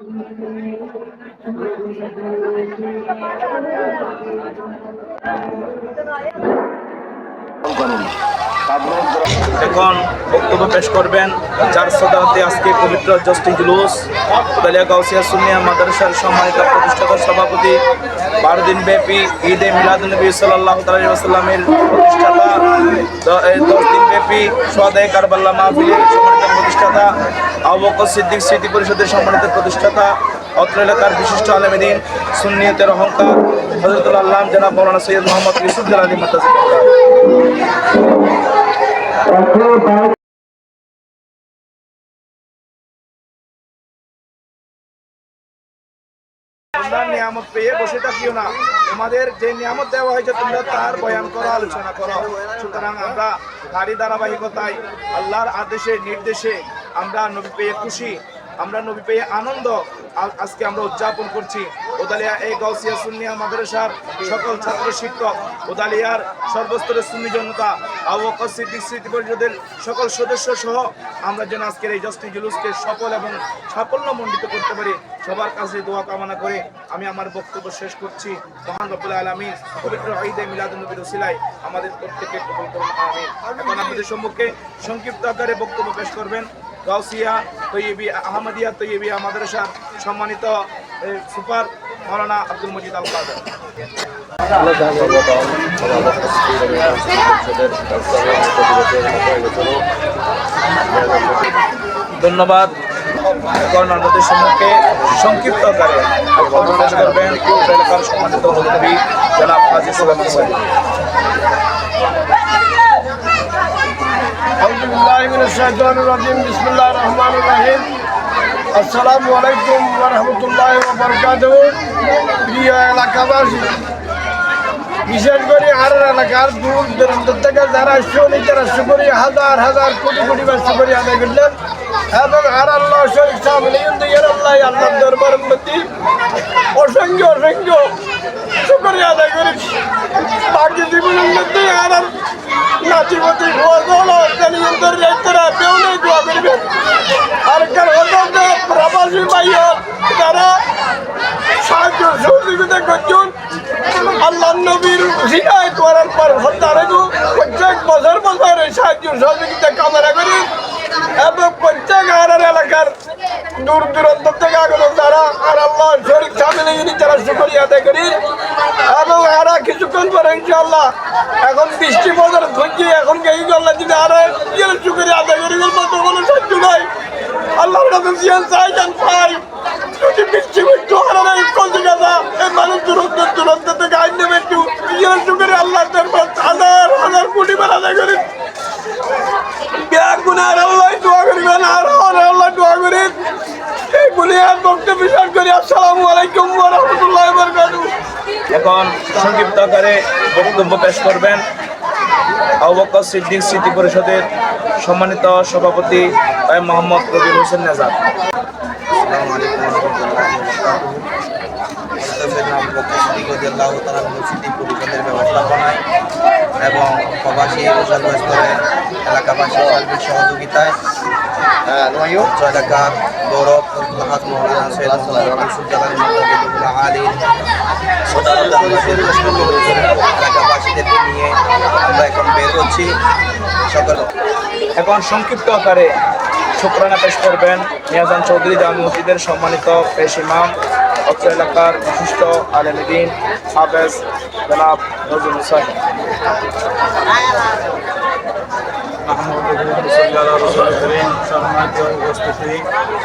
এখন বক্তব্য পেশ করবেন যার সদারতে আজকে পবিত্র জষ্টি জুলুস উদালিয়া গাউসিয়া সুন্নিয়া মাদ্রাসার সম্মানিত প্রতিষ্ঠাতা সভাপতি 12 দিন ব্যাপী ঈদে মিলাদুন্নবী সাল্লাল্লাহু আলাইহি ওয়াসাল্লামের প্রতিষ্ঠাতা 10 দিন ব্যাপী সোহাদায়ে কারবালা মাহফিলের সম্মানিত প্রতিষ্ঠাতা আবু বকর সিদ্দিক স্মৃতি পরিষদের সম্মানিত প্রতিষ্ঠাতা অত্র এলাকার বিশিষ্ট আলেম দ্বীন সুন্নিয়তের অহংকার হযরতুল আল্লামা জনাব মাওলানা সৈয়দ মোহাম্মদ ইউসুফ জালালী নিয়ামত পেয়ে বসে থাকিও না, তোমাদের যে নিয়ামত দেওয়া হয়েছে তোমরা তার বয়ান করো, আলোচনা করো। সুতরাং আমরা তারই ধারাবাহিকতায় আল্লাহর আদেশে নির্দেশে আমরা নবী পেয়ে খুশি, আমরা নবী পেয়ে আনন্দ আজকে আমরা উদযাপন করছি। উদালিয়া এই গাউসিয়া সুন্নিয়া মাদ্রাসার সকল ছাত্র শিক্ষক, উদালিয়ার সর্বস্তরের সুন্নি জনতা, আবু বকর সিদ্দিক স্মৃতি পরিষদের সকল সদস্য সহ আমরা যেন আজকের এই জষ্টি জুলুসকে সফল এবং সাফল্যমণ্ডিত করতে পারি, সবার কাছে দোয়া কামনা করে আমি আমার বক্তব্য শেষ করছি। মহান রব্বুল আলামিন পবিত্র ঈদে মিলাদুন্নবীর উসিলায় আমাদের প্রত্যেককে কবুল করুন, আমিন। এখন আপনাদের সম্মুখে সংক্ষিপ্ত আকারে বক্তব্য পেশ করবেন গাউসিয়া তৈয়বী আহমদিয়া তৈয়বিয়া মাদ্রাসার সম্মানিত সুপার মাওলানা আব্দুল মজিদ আল কাদের। ধন্যবাদ। এখন আমাদের সম্মুখে সংক্ষিপ্ত আকারে পেশ করবেন এলাকার সম্মানিত মুরব্বী জনাব হাজী সুলাইমান সাহেব। বিসমিল্লাহির রহমানির রহিম। আসসালামু আলাইকুম ওয়া রাহমাতুল্লাহি ওয়া বারাকাতুহু। প্রিয় এলাকাবাসী, বিশেষ করে আর এলাকার দূর দূরান্ত থেকে যারা তারা শুকরি হাজার হাজার কোটি কোটি বার শুকরি আদায় করলেন এবং আর আল্লাহ শরীফ আল্লাহ দরবার মধ্যে অসংখ্য অসংখ্য শুকরি আদায় করেছি। বাকি জীবনের মধ্যে আর নাচিপতি দোয়া করবেন। আর প্রবাসী ভাইয়া যারা সাহায্য সহযোগিতা করছেন আল্লাহ নবীর হিদায়াত করার পর প্রত্যেক বছর বছর সাহায্য সহযোগিতা কামনা করি এবং প্রত্যেক এলাকার দূর দূরান্ত থেকে আগত যারা আর আল্লাহ শরীফ সামনে তারা শুকরিয়া আদায় করি এবং আরা কিছুক্ষণ পরে ইনশাআল্লাহ এখন বৃষ্টি বছর ধরছি এখন এই গল্লা যদি আরো শুকরিয়া আদায় করি মতো কোনো সাহায্য নাই। আল্লাহর কাছে জিয়ান চাইছেন পাই যদি বৃষ্টি করতো হারা কলকাতা এই মানুষ দূরত্ব দূরত্ব থেকে আইন নেবে একটু জিয়ান শুকরিয়া আল্লাহ দরবার হাজার হাজার কোটি বার আদায় করি গুনার আল্লাহ দোয়া করিবেন আর আল্লাহ দোয়া করি এই বলে আর বক্তব্য বিশ্বাস করি। আসসালামু আলাইকুম ওয়া রাহমাতুল্লাহি ওয়া বারাকাতুহু। এখন সংক্ষিপ্ত আকারে বক্তব্য পেশ করবেন আবু বকর সিদ্দিক স্মৃতি পরিষদের সম্মানিত সভাপতি মোহাম্মদ রবিউল হোসেন নেজার। আসসালামু আলাইকুম ওয়া রাহমাতুল্লাহি ওয়া বারাকাতুহু। স্মৃতি পরিষদের ব্যবস্থাপনায় এবং প্রবাসী ও সর্বস্তরে এলাকাবাসী সার্বিক সহযোগিতায় এলাকার গৌরব মৌলানা সৈয়দ ইউসুফ জালালী এলাকাবাসীদেরকে নিয়ে আমরা এখন বের হচ্ছি সকল। এখন সংক্ষিপ্ত আকারে শুকরানা পেশ করবেন মিয়াজান চৌধুরী জামে মসজিদের সম্মানিত পেশ ইমাম অত্র এলাকার বিশিষ্ট আলেম দ্বীন হাফেজ জনাব নজরুল হুসাইন।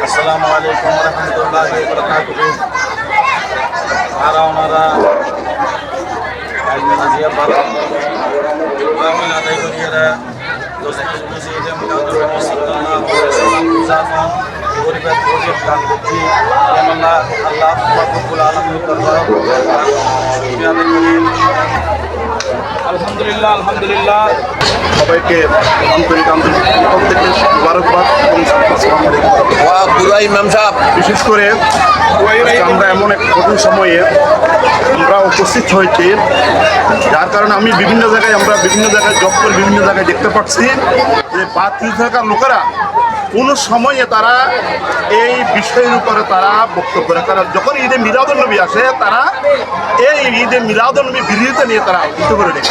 আসসালামু আলাইকুম ওয়া রাহমাতুল্লাহি ওয়া বারাকাতুহু। ওনারা আদায় করিয়ে গরিবের গরিব দান করছি আল্লাহ আলহামদুলিল্লাহ আলহামদুলিল্লাহ। সবাইকে আন্তরিক পক্ষ থেকে মুবারকবাদ এবং আসসালামু আলাইকুম। বিশেষ করে আজকে আমরা এমন এক কঠিন সময়ে আমরা উপস্থিত হয়েছি, যার কারণে আমি বিভিন্ন জায়গায় জব করে বিভিন্ন জায়গায় দেখতে পাচ্ছি যে বাতিল থাকা লোকেরা কোনো সময়ে তারা এই বিষয়ের উপরে তারা বক্তব্য করে। তারা যখন ঈদে মিলাদুন্নবী আসে তারা এই ঈদে মিলাদুন্নবী বিরোধিতা নিয়ে তারা উঠে করে নেয়,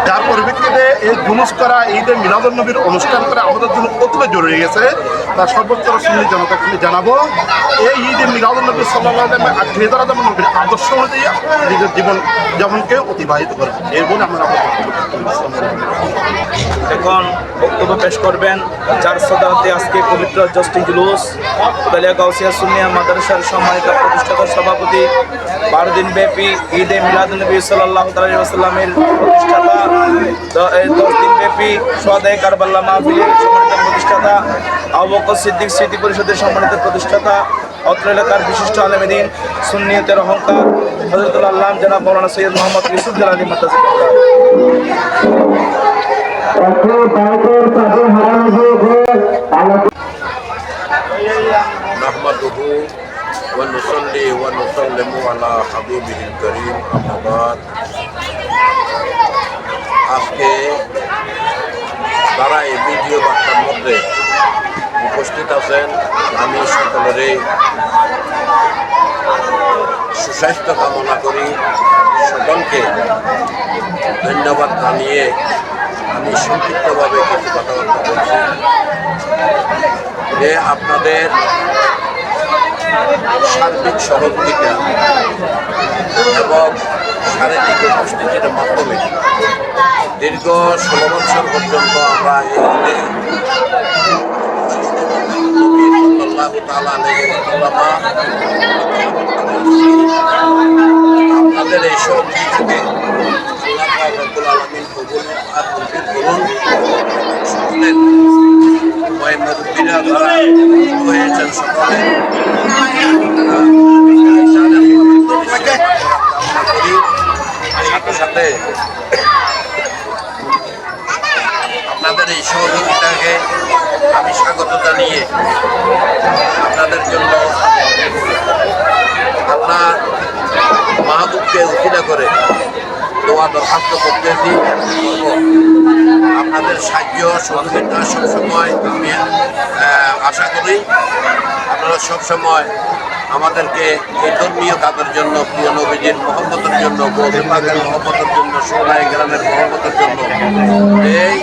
যার পরিপ্রেক্ষিতে এই জুলুস করা ঈদে মিলাদুন্নবীর অনুষ্ঠান করা আমাদের জন্য কতটা জরুরি গেছে তার সর্বোচ্চ সুন্নি জনতাকে আমি জানাবো। এই ঈদে মিলাদুন্নবী সাল্লাল্লাহু আলাইহি ওয়াসাল্লাম নবীর আদর্শ অনুযায়ী নিজের জীবন যেমনকে অতিবাহিত করবে, এর বলে আমরা এখন বক্তব্য পেশ করবেন যার সদারতে আজকে পবিত্র জষ্টি জুলুস উদালিয়া গাউসিয়া সুন্নিয়া মাদ্রাসার সম্মানিত প্রতিষ্ঠাতা সভাপতি 12 দিন ব্যাপী ঈদে মিলাদুন্নবী সাল্লাল্লাহু আলাইহি ওয়াসাল্লামের প্রতিষ্ঠাতা 10 দিন ব্যাপী সোহাদায়ে কারবালা মাহফিলের সম্মানিত প্রতিষ্ঠাতা আবু বকর সিদ্দিক স্মৃতি পরিষদের সম্মানিত প্রতিষ্ঠাতা অত্র এলাকার বিশিষ্ট আলেমে দ্বীন সুন্নিয়তের অহংকার হযরতুল আল্লাহ জনাব মাওলানা সৈয়দ মোহাম্মদ ইউসুফ জালালী মাদ্রাসা نحمده ونصلي ونسلم على حبيبه الكريم أما بعد আজকে তারা এই ভিডিও বার্তার মধ্যে উপস্থিত আছেন, আমি সকলেরই সুস্বাস্থ্য কামনা করি। সকলকে ধন্যবাদ জানিয়ে আমি সংক্ষিপ্তভাবে কিছু কথাবার্তা বলছি যে আপনাদের সার্বিক সহযোগিতা এবং শারীরিক উপস্থিতির মাধ্যমে দীর্ঘ 16 বছর পর্যন্ত আমরা আপনাদের এই সহযোগিতাকে আল্লাহ রব্বুল আলামিন কবুল আর মঞ্জুর করুন। সকলের মুরব্বীরা যারা হয়েছেন সকলে সাথে সাথে আপনাদের এই সহযোগিতাকে আমি স্বাগত জানিয়ে আপনাদের জন্য আল্লাহ মাহবুবকে উকিলা করে দোয়া দরখাস্ত করতেছি। আপনাদের সাহায্য সহযোগিতা সবসময় আমি আশা করি। আপনারা সবসময় আমাদেরকে এই ধর্মীয় কাজের জন্য, প্রিয় নবীজির মহব্বতের জন্য, বৌদিবাগের মহব্বতের জন্য, সোনাই গ্রামের মহব্বতের জন্য এই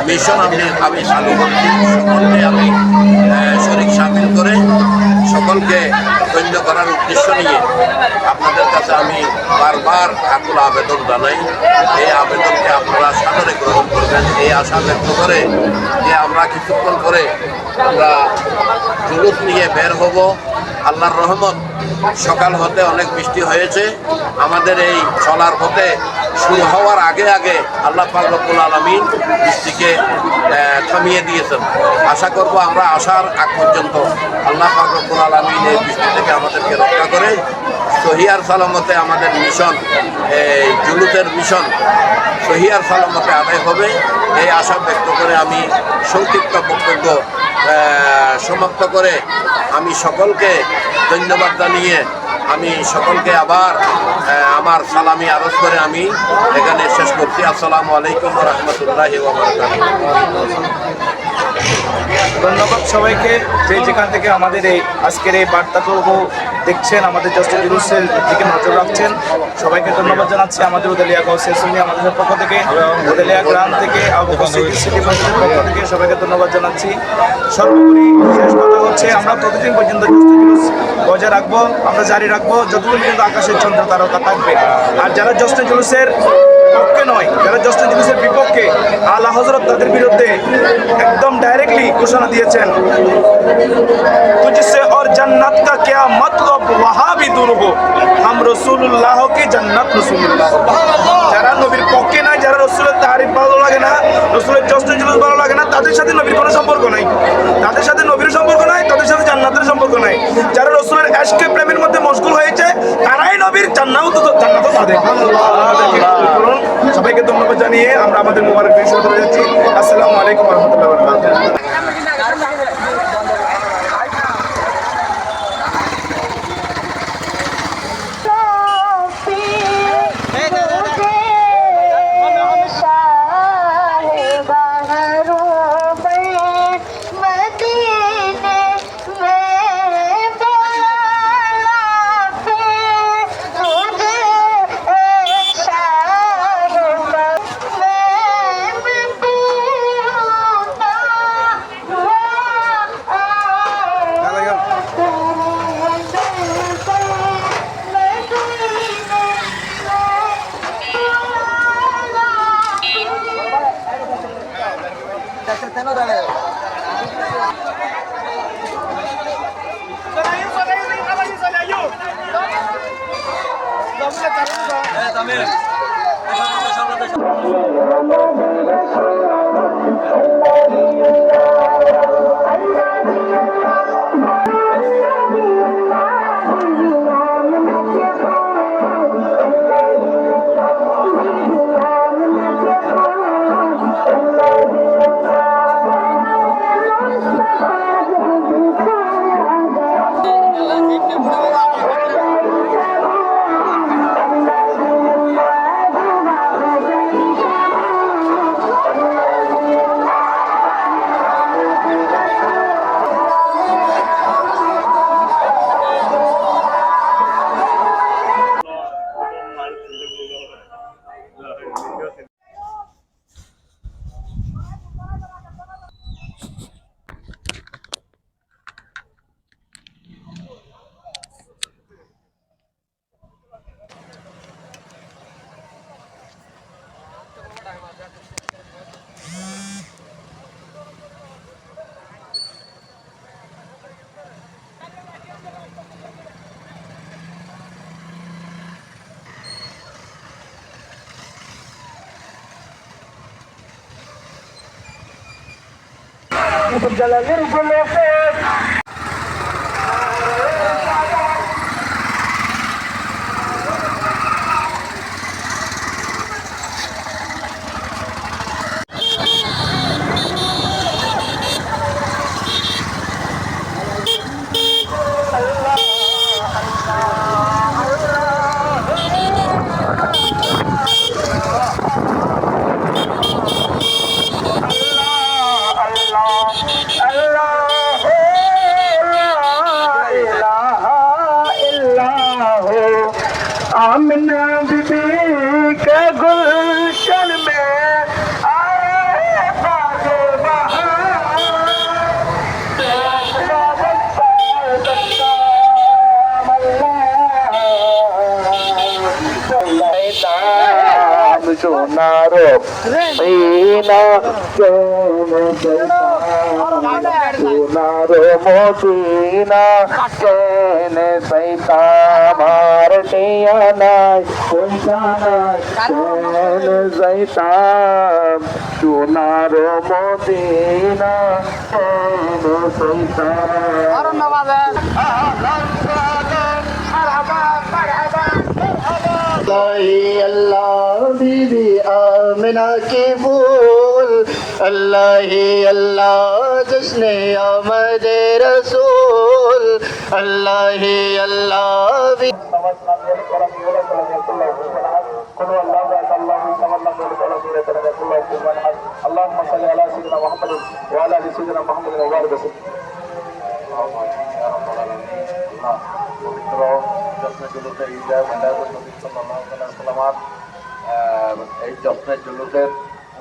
মিশন আমি চালু করছি। সকলকে আমি শরীক সামিল করে সকলকে ধন্য করার উদ্দেশ্য নিয়ে আপনাদের কাছে আমি বারবার আকুল আবেদন জানাই। এই আবেদনকে আপনারা সাদরে গ্রহণ করবেন এই আশা ব্যক্ত করে যে আমরা কিছুক্ষণ পরে আমরা জুলুস নিয়ে বের হব। আল্লাহর রহমত, সকাল হতে অনেক বৃষ্টি হয়েছে। আমাদের এই চলার পথে শুরু হওয়ার আগে আগে আল্লাহ পাক রব্বুল আলামিন বৃষ্টিকে থামিয়ে দিয়েছেন। আশা করব আমরা আসার আগ পর্যন্ত আল্লাহ পাক রব্বুল আলামিন এই বৃষ্টি থেকে আমাদেরকে রক্ষা করে সহিয়ার সালামতে আমাদের মিশন, এই জুলুসের মিশন সহিয়ার সালামতে আদায় হবে এই আশা ব্যক্ত করে আমি সংক্ষিপ্ত বক্তব্য সমাপ্ত করে আমি সকলকে ধন্যবাদ জানিয়ে আমি সকলকে আবার আমার সালামি আরজ করে আমি এখানে শেষ করছি। আসসালামু আলাইকুম ওয়া রাহমাতুল্লাহি ওয়া বারাকাতুহু। ধন্যবাদ সবাইকে যে যেখান থেকে আমাদের এই আজকের এই বার্তাটুকু দেখছেন, আমাদের জষ্টি জুলুসের দিকে নজর রাখছেন, সবাইকে ধন্যবাদ জানাচ্ছি। আমাদের উদালিয়া গাউসিয়া সুন্নিয়া আমাদের পক্ষ থেকে, উদালিয়া গ্রাম থেকে, আবু বকর সিদ্দিক সিটি মসজিদের পক্ষ থেকে সবাইকে ধন্যবাদ জানাচ্ছি। সর্বোপরি শেষ কথা হচ্ছে আমরা ততদিন পর্যন্ত জষ্টি জুলুস বজায় রাখবো, আমরা জারি রাখবো যতদিন পর্যন্ত আকাশের চন্দ্র তারকা থাকবে। আর যারা জষ্টি জুলুসের পক্ষে নয়, যারা জষ্টি জুলুসের বিপক্ষে, আলা হযরত তাদের বিরুদ্ধে একদম ডাইরেক্টলি ঘোষণা দিয়েছেন, তুझसे और जन्नत का क्या मतलब वहाँ भी दूर हो, हम रसूलुल्लाह की जन्नत रसूलुल्लाह। যারা নবীর পক্ষে নাই, যারা রসুলের তারিফ ভালো লাগে না, রসুলের জশ্ন জুলুস ভালো লাগে না, তাদের সাথে নবীর কোনো সম্পর্ক নাই, তাদের সাথে নবীর সম্পর্ক নাই, তাদের সাথে জান্নাতের সম্পর্ক নাই। যারা রসুলের আশকে প্রেমের মধ্যে মশগুল হয়েছে তারাই নবীর জান্নাতও তাদের। তাদেরকে কবুল করুন। সবাইকে ধন্যবাদ জানিয়ে আমরা আমাদের মোবারক দিয়ে শুরু করে যাচ্ছি। আসসালামু আলাইকুম ওয়া রাহমাতুল্লাহি ওয়া বারাকাতুহু। आमना बीबी के गुलशन में आए बागे बहार सोनारो सीना সোনারো মদিনা কেনে সৈতা মার টিয়া নাই পয়সা নাই কেনে সৈতা সোনারো মদিনা কেনে সৈতা अल्लाह बीबी आमिना के बोल अल्लाह अल्लाह जिसने आमद रसूल अल्लाह अल्लाह اللهم صل على سيدنا محمد وعلى ال سيدنا محمد وبارك وسلم পবিত্র যশ্নের জুলুসে ঈদের মেলাদুন নবী সাল্লাল্লাহু আলাইহি ওয়াসাল্লাম এই যশ্নের জুলুসের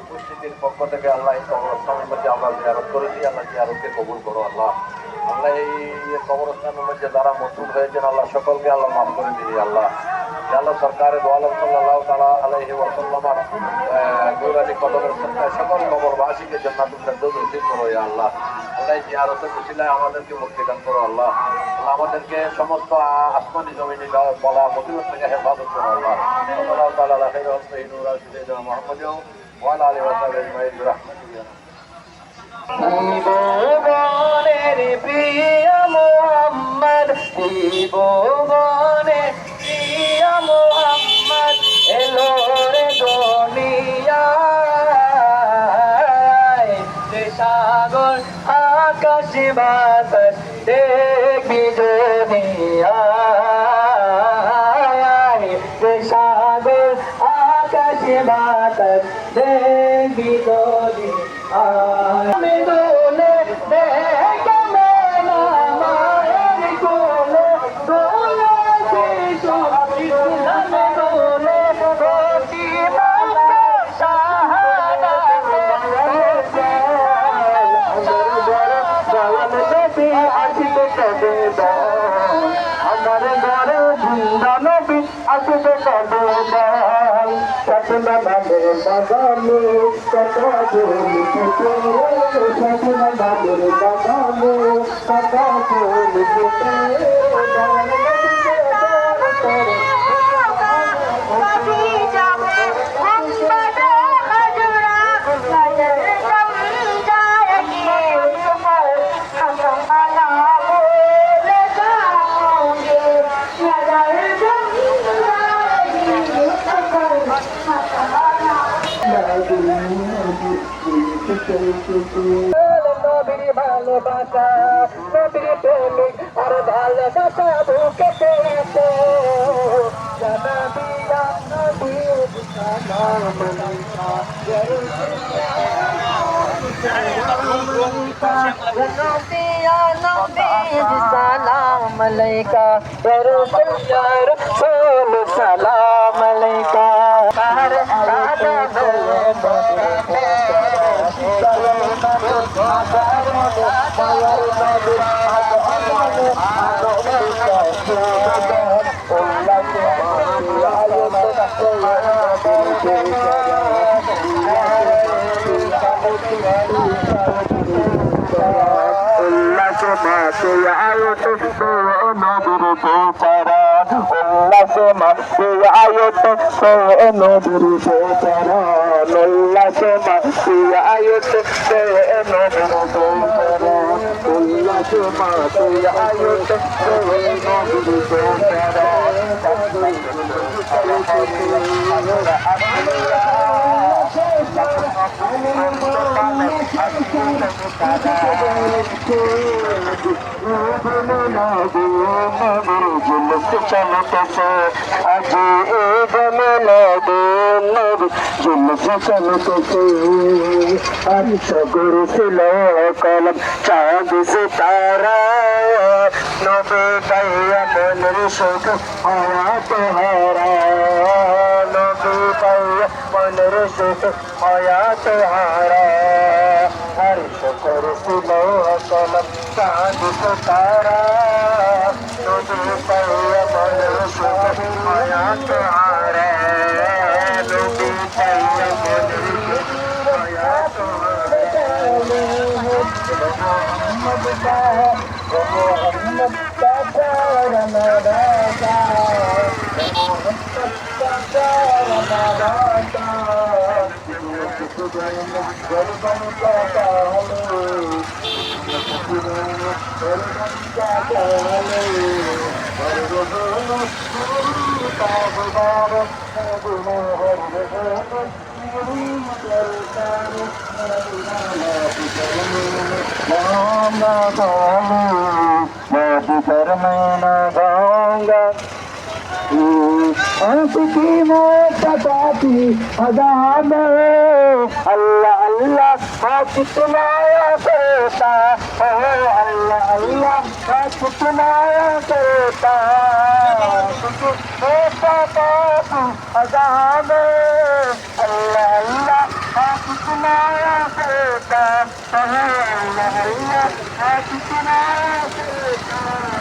উপস্থিতির পক্ষ থেকে আল্লাহ এই কবরস্থানের মধ্যে আমরা জিয়ারত করেছি। আল্লাহ জিয়ারতকে কবুল করো আল্লাহ। আল্লাহ এই কবরস্থানের মধ্যে যারা মজুদ হয়েছেন আল্লাহ সকলকে আল্লাহ মাফ করে দিই আল্লাহ। আল্লাহ সরকারের আলম সাল্লাল্লাহু তাআলা আলাইহি ওয়াসাল্লামের নূরানি কদমের সত্তায় সকল কবরবাসীকে জান্নাতুল ফেরদৌস নসিব করো ইয়া আল্লাহ। আল্লাহ জিয়ারতের উসিলায় আমাদেরকে মুক্তি দান করো আল্লাহ। আল্লাহ আমাদেরকে সমস্ত আসমানি জমিনি বলা মুসিবত থেকে হেফাজত করো আল্লাহ। সাল্লাল্লাহু তাআলা আলা খাইরি খালকিহি নূরা সাইয়্যিদিনা মুহাম্মাদ ওয়া আলা আলিহি ওয়া সাহবিহি আজমাইন বিরহমাতিহি। জীবনের প্রিয় মুহাম্মদ জীবনের প্রিয় স্বপ্ন নামের বাগানে কত ফুল ফুটে স্বপ্ন নামের বাগানে কত ফুল ফুটে নবীর ভালোবাসা নবীর প্রেমিক আর ভালোবাসা বুকে পেয়েছে জানাবিয়া নবীর সালাম আলাইকা ইয়া রাসূল ইয়া রাসূল সালাম আলাইকা কলম চাঁদ সিতারা নবী পাইয়া মনের সুখ হওয়া তোহারা নবী পাইয়া মনের সুখ হওয়া তোহারা হর শুকর ছিল কলম চাঁদ সিতারা নবী পাইয়া মনের সুখ হওয়া তোহারা নবী পাইয়া মনের সুখ হওয়া তোহারা की मोती अजान अल्लाह अल्लाह कितना करता अल्लाह अल्लाह कितना करता अजान अल्लाह अल्लाह कितना करता अल्लाह अल्लाह कितना करता